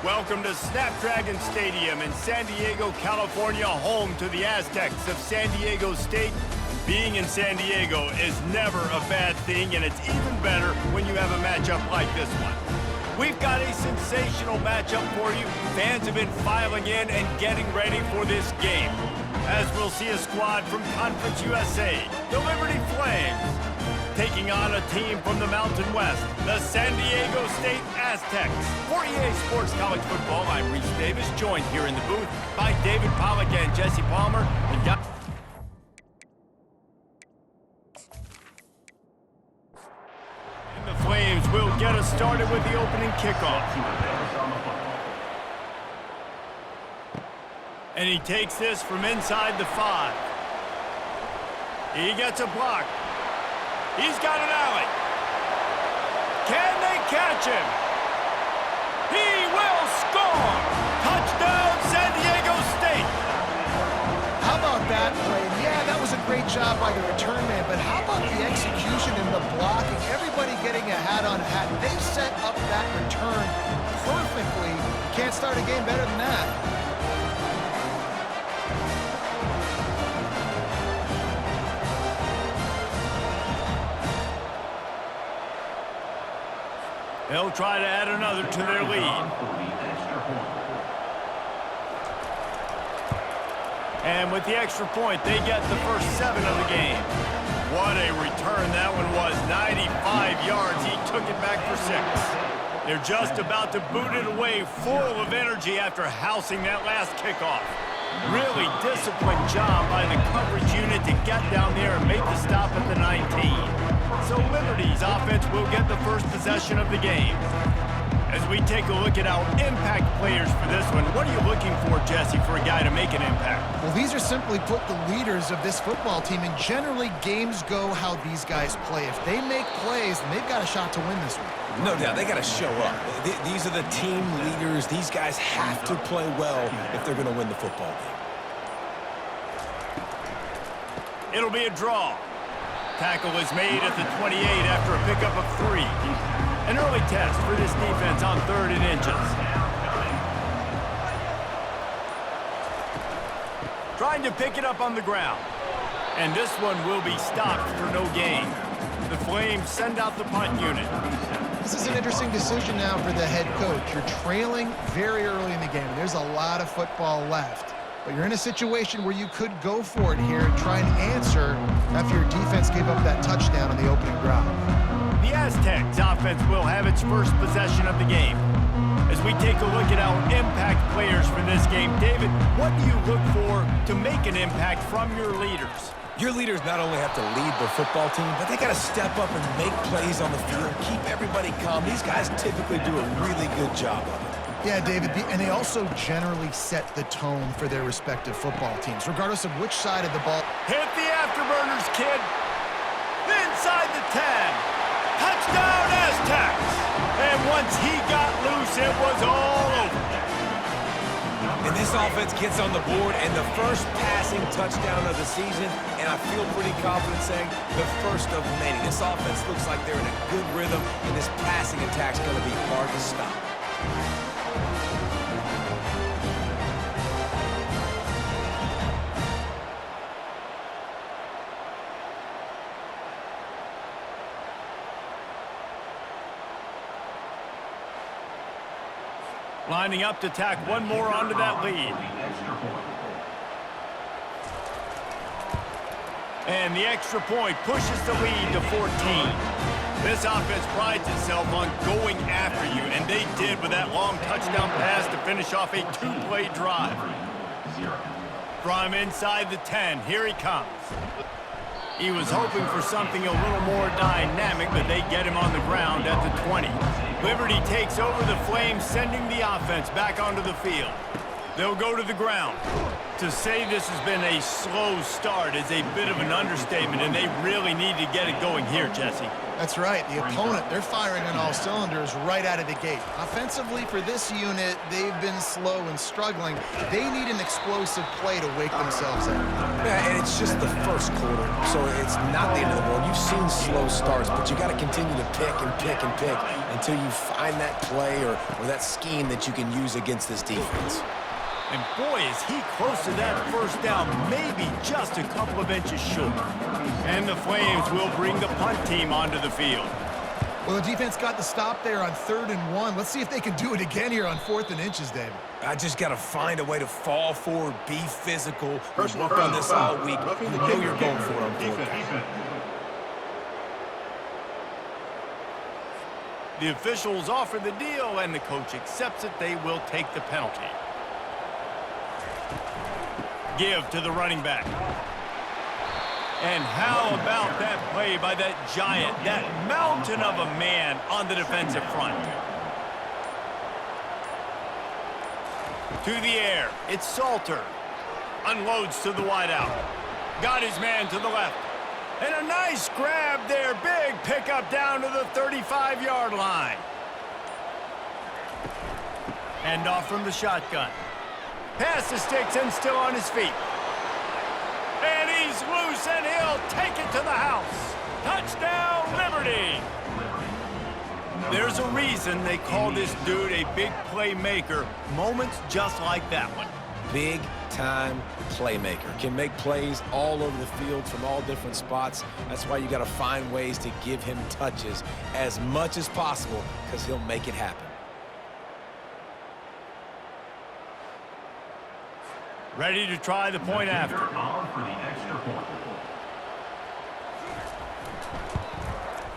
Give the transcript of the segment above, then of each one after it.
Welcome to Snapdragon Stadium in San Diego, California, home to the Aztecs of San Diego State. Being in San Diego is never a bad thing, and it's even better when you have a matchup like this one. We've got a sensational matchup for you. Fans have been filing in and getting ready for this game, as we'll see a squad from Conference USA, the Liberty Flames, taking on a team from the Mountain West, the San Diego State Aztecs. For EA Sports College Football, I'm Reese Davis, joined here in the booth by David Pollack and Jesse Palmer. And the Flames will get us started with the opening kickoff. And he takes this from inside the 5. He gets a block. He's got an alley. Can they catch him? He will score! Touchdown, San Diego State! How about that play? Yeah, that was a great job by the return man, but how about the execution and the blocking? Everybody getting a hat on hat. They set up that return perfectly. Can't start a game better than that. They'll try to add another to their lead. And with the extra point, they get the first 7 of the game. What a return that one was. 95 yards. He took it back for 6. They're just about to boot it away, full of energy after housing that last kickoff. Really disciplined job by the coverage unit to get down there and make the stop at the 19. So Liberty's offense will get the first possession of the game. As we take a look at our impact players for this one, what are you looking for, Jesse, for a guy to make an impact? Well, these are simply put the leaders of this football team, and generally games go how these guys play. If they make plays, then they've got a shot to win this one. No doubt, they got to show up. These are the team leaders. These guys have to play well if they're going to win the football game. It'll be a draw. Tackle is made at the 28 after a pickup of 3. An early test for this defense on 3rd and inches. Trying to pick it up on the ground. And this one will be stopped for no gain. The Flames send out the punt unit. This is an interesting decision now for the head coach. You're trailing very early in the game. There's a lot of football left. But you're in a situation where you could go for it here and try and answer after your defense gave up that touchdown on the opening drive. The Aztecs offense will have its first possession of the game. As we take a look at our impact players for this game, David, what do you look for to make an impact from your leaders? Your leaders not only have to lead the football team, but they got to step up and make plays on the field, keep everybody calm. These guys typically do a really good job of it. Yeah, David, and they also generally set the tone for their respective football teams, regardless of which side of the ball. Hit the afterburners, kid. Inside the 10. Touchdown, Aztecs. And once he got loose, it was all over. And this offense gets on the board, and the first passing touchdown of the season, and I feel pretty confident saying the first of many. This offense looks like they're in a good rhythm, and this passing attack's going to be hard to stop. Lining up to tack one more onto that lead. And the extra point pushes the lead to 14. This offense prides itself on going after you, and they did with that long touchdown pass to finish off a 2-play drive. From inside the 10, here he comes. He was hoping for something a little more dynamic, but they get him on the ground at the 20. Liberty takes over the Flames, sending the offense back onto the field. They'll go to the ground. To say this has been a slow start is a bit of an understatement, and they really need to get it going here, Jesse. That's right. The opponent, they're firing on all cylinders right out of the gate. Offensively, for this unit, they've been slow and struggling. They need an explosive play to wake themselves up. Yeah, and it's just the first quarter, so it's not the end of the world. You've seen slow starts, but you got to continue to pick and pick and pick until you find that play or that scheme that you can use against this defense. And boy, is he close to that first down, maybe just a couple of inches short. And the Flames will bring the punt team onto the field. Well, the defense got the stop there on 3rd and 1. Let's see if they can do it again here on 4th and inches, David. I just got to find a way to fall forward, be physical. We've worked on this all week. You know you're going for it on 4th down. The officials offer the deal, and the coach accepts it. They will take the penalty. Give to the running back. And how about that play by that giant, that mountain of a man on the defensive front? To the air, it's Salter. Unloads to the wideout. Got his man to the left. And a nice grab there. Big pickup down to the 35-yard line. And off from the shotgun. Past the sticks and still on his feet. And he's loose and he'll take it to the house. Touchdown, Liberty! There's a reason they call this dude a big playmaker. Moments just like that one. Big-time playmaker. Can make plays all over the field from all different spots. That's why you got to find ways to give him touches as much as possible because he'll make it happen. Ready to try the point after.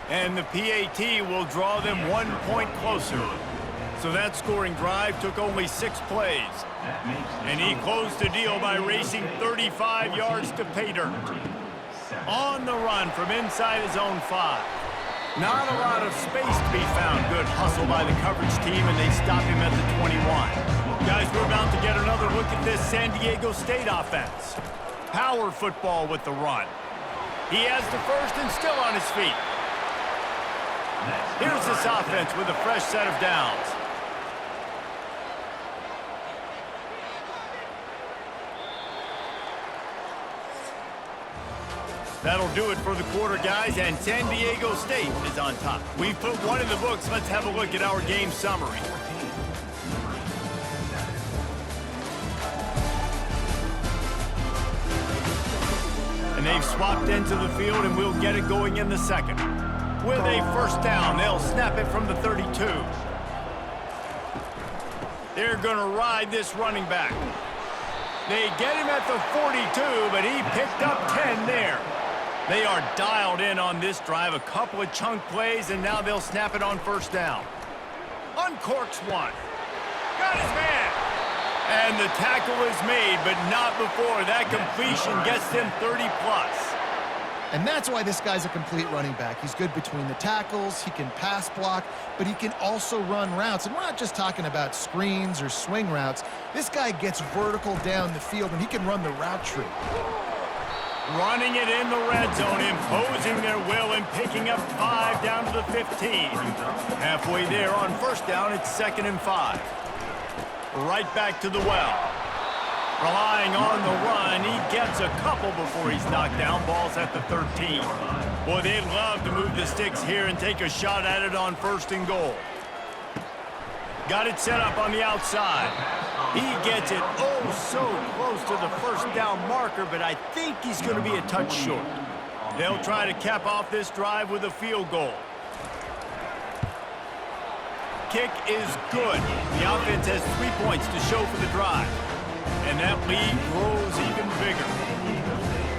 And the PAT will draw them 1 point closer. So that scoring drive took only 6 plays. And he closed the deal by racing 35 yards to pay dirt. On the run from inside his own 5. Not a lot of space to be found. Good hustle by the coverage team, and they stop him at the 21. Guys, we're about to get another look at this San Diego State offense. Power football with the run. He has the first and still on his feet. Here's this offense with a fresh set of downs. That'll do it for the quarter, guys, and San Diego State is on top. We've put one in the books. Let's have a look at our game summary. And they've swapped into the field, and we'll get it going in the second. With a first down, they'll snap it from the 32. They're going to ride this running back. They get him at the 42, but he picked up 10 there. They are dialed in on this drive. A couple of chunk plays, and now they'll snap it on first down. Uncorks one. Got his man. And the tackle is made, but not before. That completion gets them 30-plus. And that's why this guy's a complete running back. He's good between the tackles, he can pass block, but he can also run routes. And we're not just talking about screens or swing routes. This guy gets vertical down the field, and he can run the route tree. Running it in the red zone, imposing their will and picking up 5 down to the 15. Halfway there on first down, it's 2nd and 5. Right back to the well. Relying on the run, he gets a couple before he's knocked down. Ball's at the 13. Boy, they'd love to move the sticks here and take a shot at it on 1st and goal. Got it set up on the outside. He gets it so close to the first down marker, but I think he's going to be a touch short. They'll try to cap off this drive with a field goal. Kick is good. The offense has 3 points to show for the drive. And that lead grows even bigger.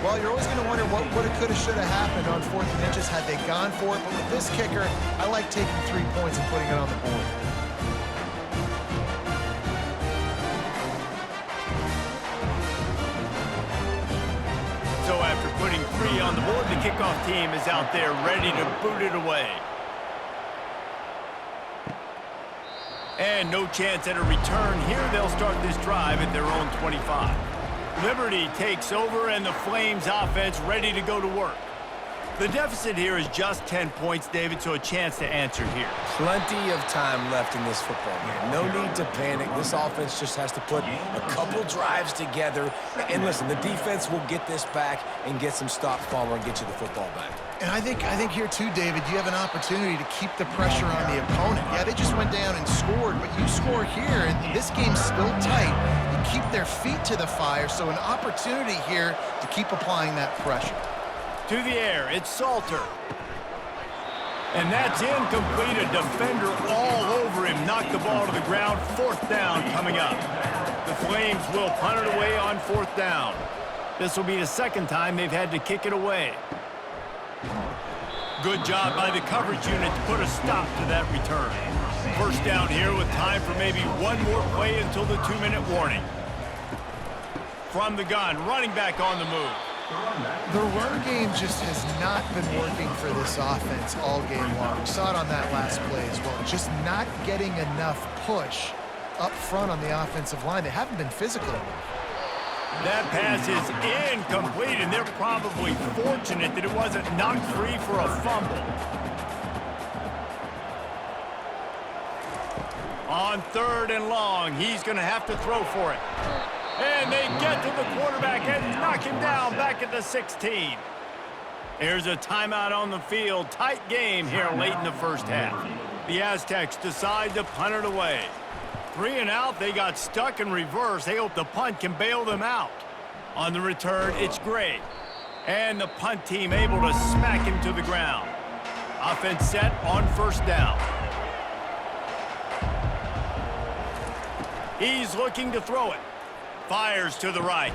Well, you're always going to wonder what woulda, coulda, shoulda happened on 4th and inches had they gone for it. But with this kicker, I like taking 3 points and putting it on the board. So after putting 3 on the board, the kickoff team is out there ready to boot it away. And no chance at a return here. They'll start this drive at their own 25. Liberty takes over, and the Flames offense ready to go to work. The deficit here is just 10 points, David, so a chance to answer here. Plenty of time left in this football game. No need to panic. This offense just has to put a couple drives together. And listen, the defense will get this back and get some stops, Palmer, and get you the football back. And I think here too, David, you have an opportunity to keep the pressure on the opponent. Yeah, they just went down and scored, but you score here, and this game's still tight. You keep their feet to the fire, so an opportunity here to keep applying that pressure. To the air, it's Salter. And that's incomplete. A defender all over him. Knocked the ball to the ground. 4th down coming up. The Flames will punt it away on 4th down. This will be the second time they've had to kick it away. Good job by the coverage unit to put a stop to that return. 1st down here with time for maybe one more play until the 2-minute warning. From the gun, running back on the move. The run game just has not been working for this offense all game long. We saw it on that last play as well. Just not getting enough push up front on the offensive line. They haven't been physical enough. That pass is incomplete, and they're probably fortunate that it wasn't knocked free for a fumble. On 3rd and long, he's going to have to throw for it. And they get to the quarterback and knock him down back at the 16. There's a timeout on the field. Tight game here late in the first half. The Aztecs decide to punt it away. 3 and out, they got stuck in reverse. They hope the punt can bail them out. On the return, it's Gray. And the punt team able to smack him to the ground. Offense set on 1st down. He's looking to throw it. Fires to the right.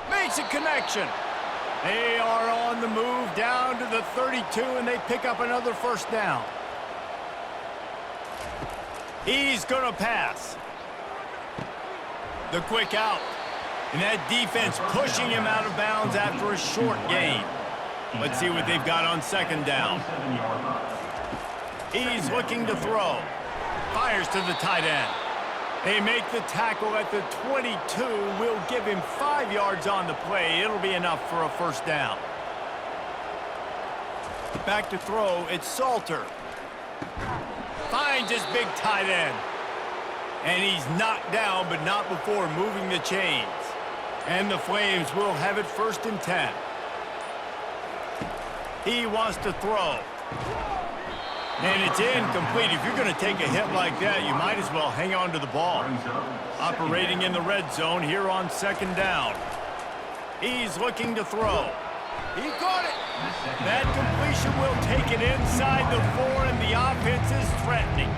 Makes a connection. They are on the move down to the 32, and they pick up another 1st down. He's going to pass. The quick out. And that defense pushing him out of bounds after a short gain. Let's see what they've got on 2nd down. He's looking to throw. Fires to the tight end. They make the tackle at the 22. Will give him 5 yards on the play. It'll be enough for a 1st down. Back to throw, it's Salter. Finds his big tight end. And he's knocked down, but not before moving the chains. And the Flames will have it 1st and 10. He wants to throw. And it's incomplete. If you're going to take a hit like that, you might as well hang on to the ball. Operating in the red zone here on 2nd down. He's looking to throw. He caught it. That completion will take it inside the 4, and the offense is threatening.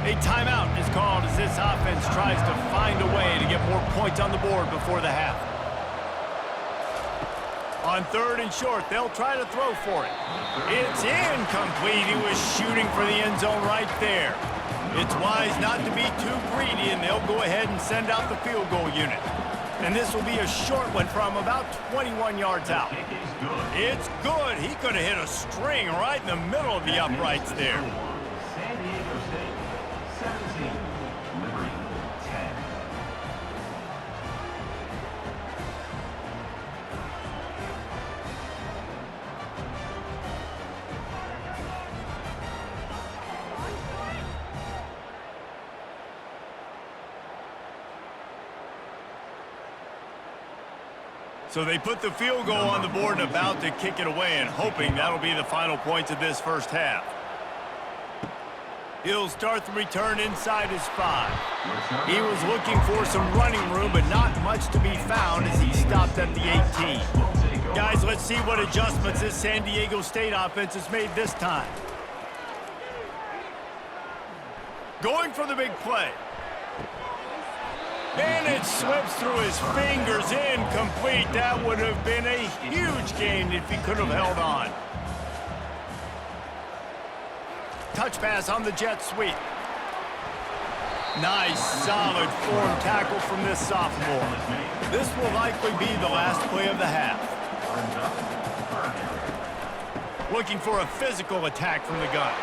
A timeout is called as this offense tries to find a way to get more points on the board before the half. On 3rd and short, they'll try to throw for it. It's incomplete. He was shooting for the end zone right there. It's wise not to be too greedy, and they'll go ahead and send out the field goal unit. And this will be a short one from about 21 yards out. It's good. He could have hit a string right in the middle of the uprights there. San Diego State, 17, Liberty, 10. So they put the field goal on the board and about to kick it away, and hoping that'll be the final points of this first half. He'll start the return inside his 5. He was looking for some running room, but not much to be found as he stopped at the 18. Guys, let's see what adjustments this San Diego State offense has made this time. Going for the big play. And it slips through his fingers, incomplete. That would have been a huge gain if he could have held on. Touch pass on the jet sweep. Nice, solid form tackle from this sophomore. This will likely be the last play of the half. Looking for a physical attack from the gun.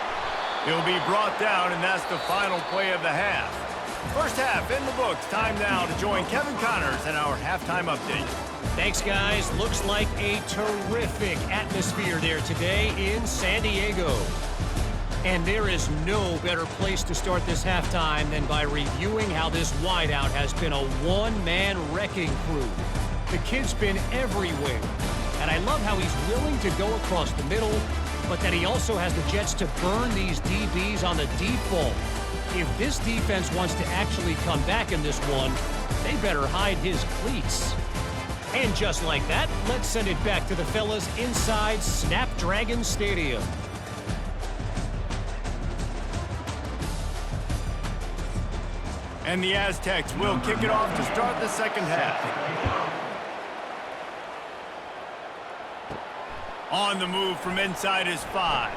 He'll be brought down, and that's the final play of the half. First half in the books. Time now to join Kevin Connors in our halftime update. Thanks, guys. Looks like a terrific atmosphere there today in San Diego. And there is no better place to start this halftime than by reviewing how this wideout has been a one-man wrecking crew. The kid's been everywhere. And I love how he's willing to go across the middle, but that he also has the jets to burn these DBs on the deep ball. If this defense wants to actually come back in this one, they better hide his cleats. And just like that, let's send it back to the fellas inside Snapdragon Stadium. And the Aztecs will kick it off to start the second half. On the move from inside is 5.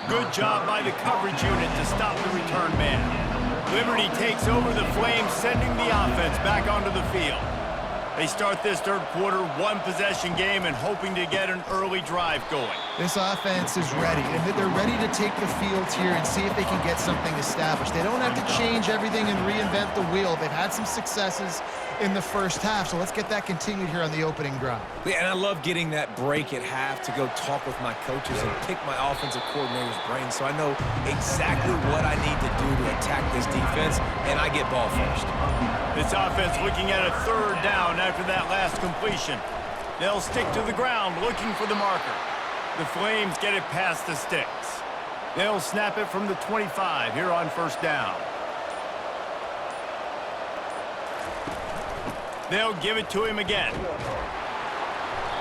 Good job by the coverage unit to stop the return man. Liberty takes over the Flames, sending the offense back onto the field. They start this third quarter one-possession game and hoping to get an early drive going. This offense is ready, and they're ready to take the field here and see if they can get something established. They don't have to change everything and reinvent the wheel. They've had some successes in the first half, so let's get that continued here on the opening drive. Yeah, and I love getting that break at half to go talk with my coaches and pick my offensive coordinator's brain so I know exactly what I need to do to attack this defense, and I get ball first. This offense looking at a third down after that last completion. They'll stick to the ground looking for the marker. The Flames get it past the sticks. They'll snap it from the 25 here on first down. They'll give it to him again.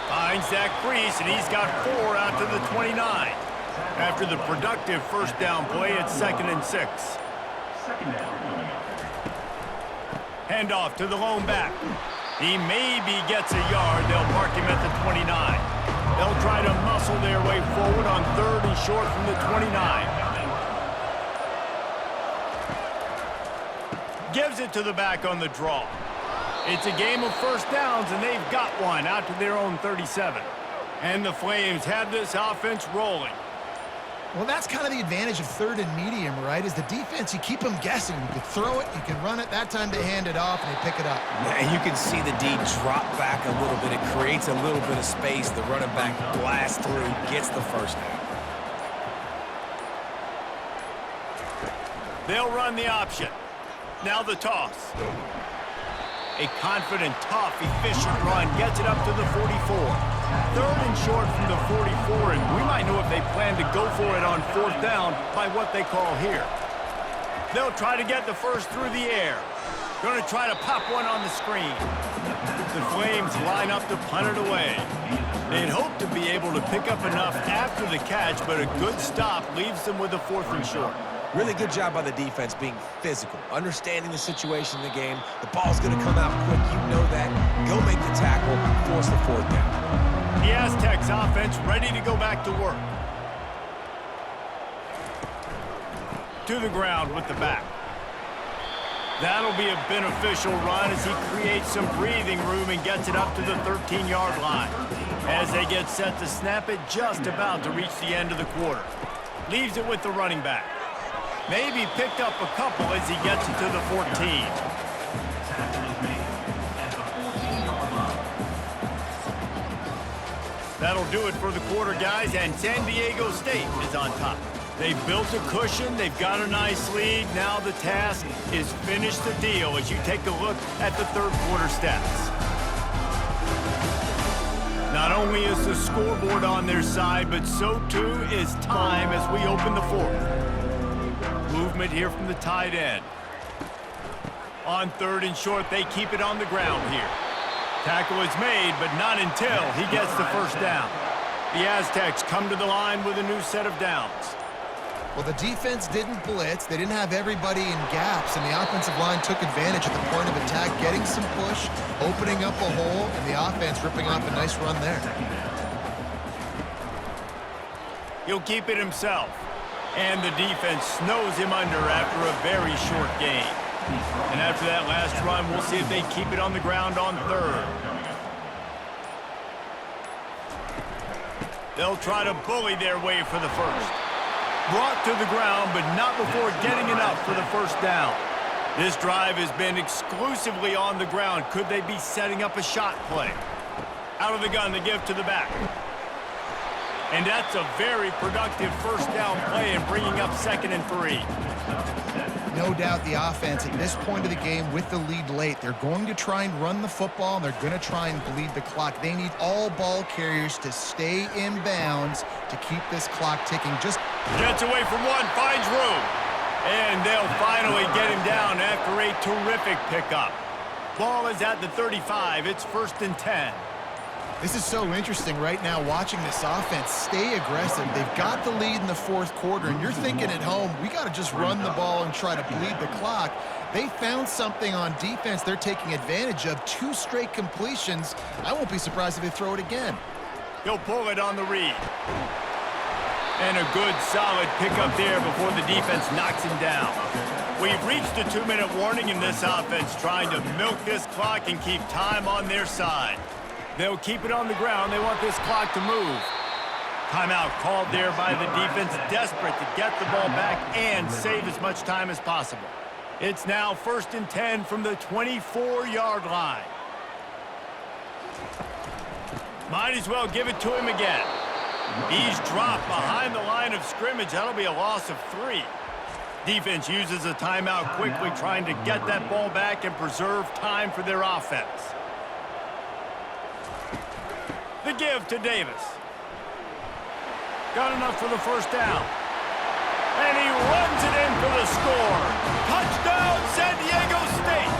Finds Zach Priest, and he's got 4 out to the 29. After the productive first down play, it's 2nd and 6. Second down. Handoff to the lone back. He maybe gets a yard. They'll mark him at the 29. They'll try to muscle their way forward on 3rd and short from the 29. Gives it to the back on the draw. It's a game of first downs, and they've got one out to their own 37. And the Flames have this offense rolling. Well, that's kind of the advantage of third and medium, right? Is the defense, you keep them guessing. You can throw it, you can run it. That time they hand it off, and they pick it up. And you can see the D drop back a little bit. It creates a little bit of space. The running back blasts through, gets the first down. They'll run the option. Now the toss. A confident, tough, efficient run gets it up to the 44. 3rd and short from the 44, and we might know if they plan to go for it on 4th down by what they call here. They'll try to get the first through the air. Going to try to pop one on the screen. The Flames line up to punt it away. They'd hope to be able to pick up enough after the catch, but a good stop leaves them with a 4th and short. Really good job by the defense being physical, understanding the situation in the game. The ball's going to come out quick. You know that. Go make the tackle, force the 4th down. The Aztecs offense ready to go back to work. To the ground with the back. That'll be a beneficial run as he creates some breathing room and gets it up to the 13-yard line. As they get set to snap it, just about to reach the end of the quarter. Leaves it with the running back. Maybe picked up a couple as he gets it to the 14. That'll do it for the quarter, guys, and San Diego State is on top. They've built a cushion, they've got a nice lead. Now the task is finish the deal as you take a look at the third quarter stats. Not only is the scoreboard on their side, but so too is time as we open the fourth. Movement here from the tight end. On 3rd and short, they keep it on the ground here. Tackle is made, but not until he gets the first down. The Aztecs come to the line with a new set of downs. Well, the defense didn't blitz. They didn't have everybody in gaps, and the offensive line took advantage at the point of attack, getting some push, opening up a hole, and the offense ripping off a nice run there. He'll keep it himself. And the defense snows him under after a very short gain. And after that last run, we'll see if they keep it on the ground on 3rd. They'll try to bully their way for the first. Brought to the ground, but not before getting enough for the first down. This drive has been exclusively on the ground. Could they be setting up a shot play? Out of the gun, the give to the back. And that's a very productive first down play and bringing up 2nd and 3. No doubt the offense at this point of the game with the lead late, they're going to try and run the football, and they're going to try and bleed the clock. They need all ball carriers to stay in bounds to keep this clock ticking. Just gets away from one, finds room. And they'll finally get him down after a terrific pickup. Ball is at the 35. It's 1st and 10. This is so interesting right now watching this offense stay aggressive. They've got the lead in the 4th quarter, and you're thinking at home, we got to just run the ball and try to bleed the clock. They found something on defense they're taking advantage of. 2 straight completions. I won't be surprised if they throw it again. He'll pull it on the read. And a good, solid pickup there before the defense knocks him down. We've reached the 2-minute warning in this offense, trying to milk this clock and keep time on their side. They'll keep it on the ground. They want this clock to move. Timeout called there by the defense, desperate to get the ball back and save as much time as possible. It's now 1st and 10 from the 24-yard line. Might as well give it to him again. He's dropped behind the line of scrimmage. That'll be a loss of 3. Defense uses a timeout quickly, trying to get that ball back and preserve time for their offense. The give to Davis. Got enough for the first down. And he runs it in for the score. Touchdown, San Diego State.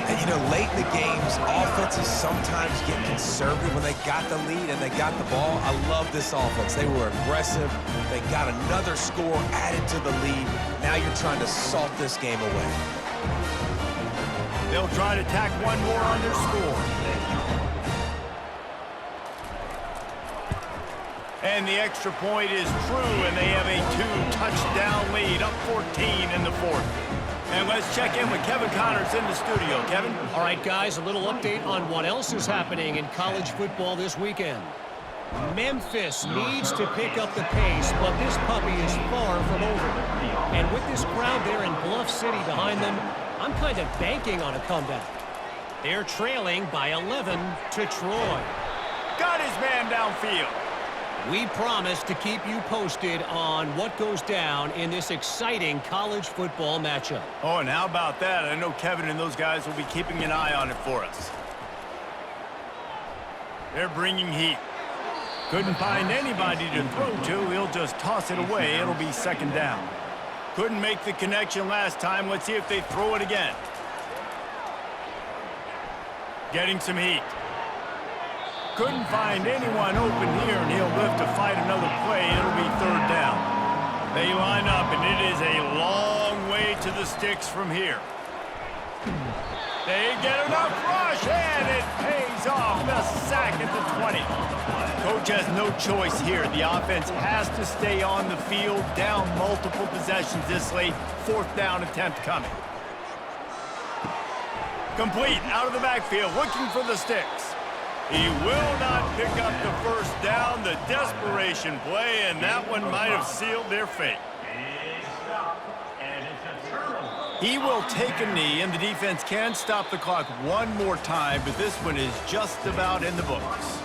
And, you know, late in the games, offenses sometimes get conservative when they got the lead and they got the ball. I love this offense. They were aggressive. They got another score added to the lead. Now you're trying to salt this game away. They'll try to tack one more on their score. And the extra point is true, and they have a 2-touchdown lead, up 14 in the 4th. And let's check in with Kevin Connors in the studio. Kevin? All right, guys, a little update on what else is happening in college football this weekend. Memphis needs to pick up the pace, but this puppy is far from over. And with this crowd there in Bluff City behind them, I'm kind of banking on a comeback. They're trailing by 11 to Troy. Got his man downfield. We promise to keep you posted on what goes down in this exciting college football matchup. Oh, and how about that? I know Kevin and those guys will be keeping an eye on it for us. They're bringing heat. Couldn't find anybody to throw to. He'll just toss it away. It'll be 2nd down. Couldn't make the connection last time. Let's see if they throw it again. Getting some heat. Couldn't find anyone open here, and he'll live to fight another play. It'll be 3rd down. They line up, and it is a long way to the sticks from here. They get enough rush, and it pays off. The sack at the 20. Coach has no choice here. The offense has to stay on the field, down multiple possessions this late. 4th down attempt coming. Complete out of the backfield, looking for the sticks. He will not pick up the first down. The desperation play, and that one might have sealed their fate. He will take a knee, and the defense can stop the clock one more time, but this one is just about in the books.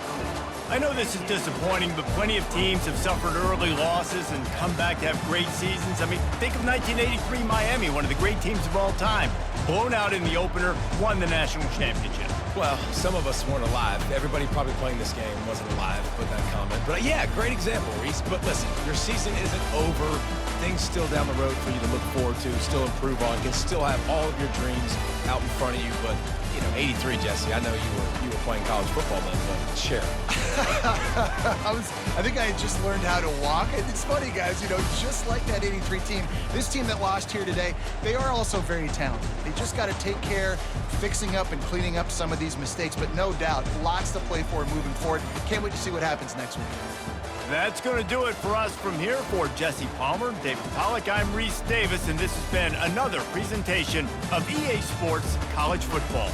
I know this is disappointing, but plenty of teams have suffered early losses and come back to have great seasons. I mean, think of 1983 Miami, one of the great teams of all time. Blown out in the opener, won the national championship. Well, some of us weren't alive. Everybody probably playing this game wasn't alive with that comment. But yeah, great example, Reese. But listen, your season isn't over. Things still down the road for you to look forward to, still improve on. You can still have all of your dreams out in front of you. But, you know, 83, Jesse, I know you were playing college football then, but share. I think I had just learned how to walk. It's funny, guys, you know, just like that 83 team, this team that lost here today, they are also very talented. They just got to take care fixing up and cleaning up some of these mistakes, but no doubt, lots to play for moving forward. Can't wait to see what happens next week. That's going to do it for us from here. For Jesse Palmer, David Pollack, I'm Reese Davis, and this has been another presentation of EA Sports College Football.